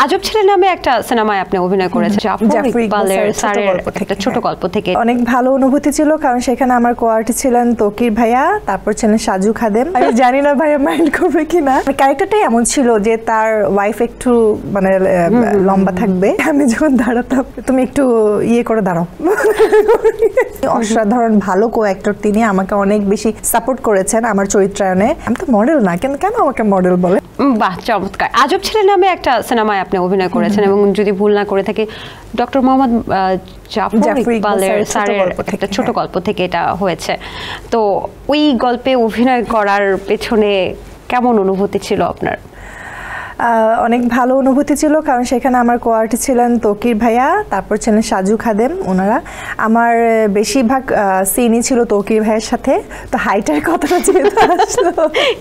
আজব ছেলে নামে একটা সিনেমায় আপনি অভিনয় করেছেন, জাফর ইকবালের স্যারের একটা ছোট গল্প থেকে। অনেক ভালো অনুভূতি ছিল, কারণ সেখানে আমার কো-আর্টিস্ট ছিলেন তৌকির ভাইয়া, তারপর ছিলেন সাজু খাদেম। আমি জানি না ভাইয়া মাইন্ড করবে কিনা। ক্যারেক্টারটাই এমন ছিল যে তার ওয়াইফ একটু মানে লম্বা থাকবে, আমি যখন দাঁড়াতাম তুমি একটু ইয়ে করে দাঁড়াও। অসাধারণ ভালো কো অ্যাক্টর তিনি, আমাকে অনেক বেশি সাপোর্ট করেছেন আমার চরিত্রায়নে। আমি তো মডেল না, কেন আমাকে মডেল বলে? বাহ, চমৎকার। আজব ছেলে নামে একটা সিনেমায় আপনি অভিনয় করেছেন এবং যদি ভুল না করে থাকি ডক্টর মোহাম্মদ জাফর ইকবালের স্যারের একটা ছোট গল্প থেকে এটা হয়েছে। তো ওই গল্পে অভিনয় করার পেছনে কেমন অনুভূতি ছিল আপনার? অনেক ভালো অনুভূতি ছিল, কারণ সেখানে আমার কো-আর্টিস্ট ছিলেন তৌকির ভাইয়া, তারপর ছিলেন সাজু খাদেম। ওনারা আমার বেশিরভাগ সিনই ছিল তৌকির ভাইয়ের সাথে। তো হাইটের কথাটা যেহেতু আসলো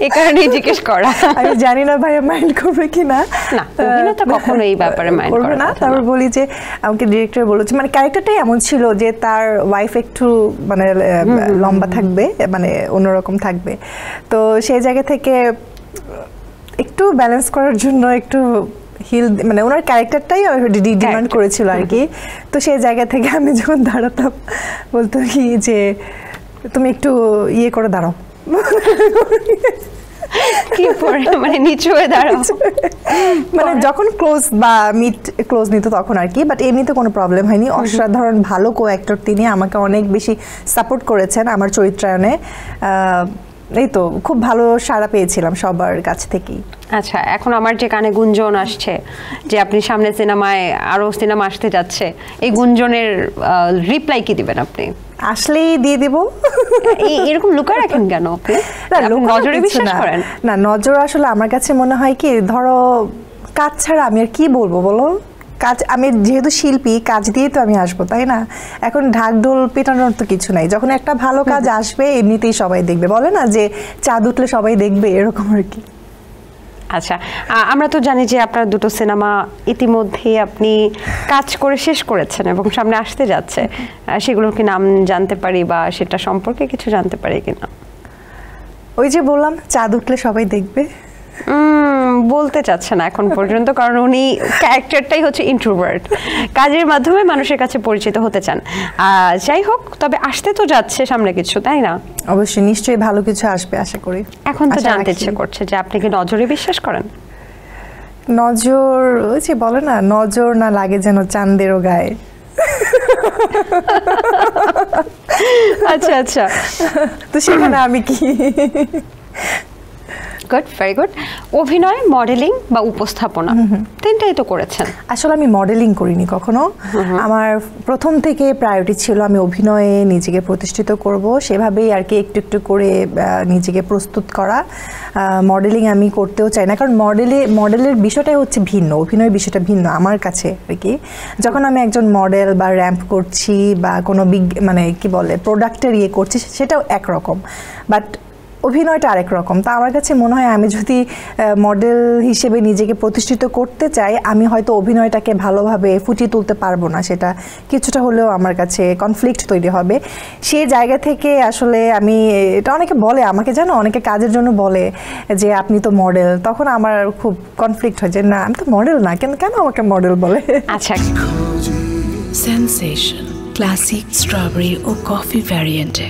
এই কারণেই জিজ্ঞেস করা। আমি জানি না ভাইয়া মাইন্ড করবে কিনা। না, অভিনেতা কখনো এই ব্যাপারে মাইন্ড করবে না। তারপর বলি যে আমাকে ডিরেক্টর বলেছে, মানে ক্যারেক্টারটাই এমন ছিল যে তার ওয়াইফ একটু মানে লম্বা থাকবে, মানে অন্যরকম থাকবে। তো সেই জায়গা থেকে একটু ব্যালেন্স করার জন্য একটু হিল, মানে ওনার ক্যারেক্টারটাই ডিমান্ড করেছিল আর কি। তো সেই জায়গা থেকে আমি যখন দাঁড়াতাম বলতো কি যে তুমি একটু ইয়ে করে দাঁড়াও, কি পরে মানে নিচু হয়ে দাঁড়াও, মানে যখন ক্লোজ বা মিট ক্লোজ নিত তখন আর কি। বাট এমনিতে কোনো প্রবলেম হয়নি। অসাধারণ ভালো কো অ্যাক্টর তিনি, আমাকে অনেক বেশি সাপোর্ট করেছেন আমার চরিত্রায়নে। এই তো খুব ভালো সাড়া পেয়েছিলাম সবার কাছ থেকেই। আচ্ছা, এখন আমার যে কানে গুঞ্জন আসছে যে আপনি সামনে সিনেমায় আরো সিনেমা আসতে যাচ্ছে, এই গুঞ্জনের রিপ্লাই কি দিবেন আপনি? আসলেই দিয়ে দিব। এরকম লুকায় রাখেন কেন আপনি? নজরে বিশ্বাস করেন না? নজর আসলে আমার কাছে মনে হয় কি, ধরো কাজ ছাড়া আমি আর কি বলবো বলো? কাজ, আমি যেহেতু শিল্পী, কাজ দিয়ে তো আমি আসবো, তাই না? এখন ঢাকঢোল পেটানোর তো কিছু নাই। যখন একটা ভালো কাজ আসবে এমনিতেই সবাই দেখবে, বলে না যে চাঁদ উঠলে সবাই দেখবে, এরকম আর কি। আচ্ছা, আমরা তো জানি যে আপনার দুটো সিনেমা ইতিমধ্যে আপনি কাজ করে শেষ করেছেন এবং সামনে আসতে যাচ্ছে, সেগুলোর কি নাম জানতে পারি বা সেটা সম্পর্কে কিছু জানতে পারি কিনা? ওই যে বললাম চাঁদ উঠলে সবাই দেখবে। বলতে চাচ্ছে না এখন পর্যন্ত, কারণ উনি ক্যারেক্টারটাই হচ্ছে ইন্ট্রোভার্ট, কাজের মাধ্যমে মানুষের কাছে পরিচিত হতে চান। যাই হোক, তবে আসতে তো যাচ্ছে সামনে কিছু, তাই না? অবশ্যই, নিশ্চয়ই ভালো কিছু আসবে আশা করি। এখন তো জানতে ইচ্ছে করছে যে আপনি কি নজরে বিশ্বাস করেন? নজর, ওই যে বলে না, নজর না লাগে যেন চাঁদেরও গায়ে। আচ্ছা আচ্ছা, তো সেখানে আমি কি? Good, very good. অভিনয়, মডেলিং বা উপস্থাপনা, তিনটাই তো করেছেন। আসলে আমি মডেলিং করিনি কখনো। আমার প্রথম থেকে প্রায়োরিটি ছিল আমি অভিনয়ে নিজেকে প্রতিষ্ঠিত করব, সেভাবেই আর কি একটু একটু করে নিজেকে প্রস্তুত করা। মডেলিং আমি করতেও চাই না, কারণ মডেলের বিষয়টাই হচ্ছে ভিন্ন, অভিনয়ের বিষয়টা ভিন্ন আমার কাছে আর কি। যখন আমি একজন মডেল বা র্যাম্প করছি বা কোনো মানে কি বলে প্রোডাক্টের ইয়ে করছি, সেটাও একরকম, বাট অভিনয়টা আরেক রকম। তা আমার কাছে মনে হয় আমি যদি মডেল হিসেবে নিজেকে প্রতিষ্ঠিত করতে চাই, আমি হয়তো অভিনয়টাকে ভালোভাবে ফুটিয়ে তুলতে পারবো না, সেটা কিছুটা হলেও আমার কাছে কনফ্লিক্ট তৈরি হবে। সেই জায়গা থেকে আসলে আমি, এটা অনেকে বলে আমাকে, জানো অনেকে কাজের জন্য বলে যে আপনি তো মডেল, তখন আমার খুব কনফ্লিক্ট হয় যে না, আমি তো মডেল না, কেন আমাকে মডেল বলে। আচ্ছা, সেন্সেশন ক্লাসিক স্ট্রবেরি ও কফি ভ্যারিয়েন্টে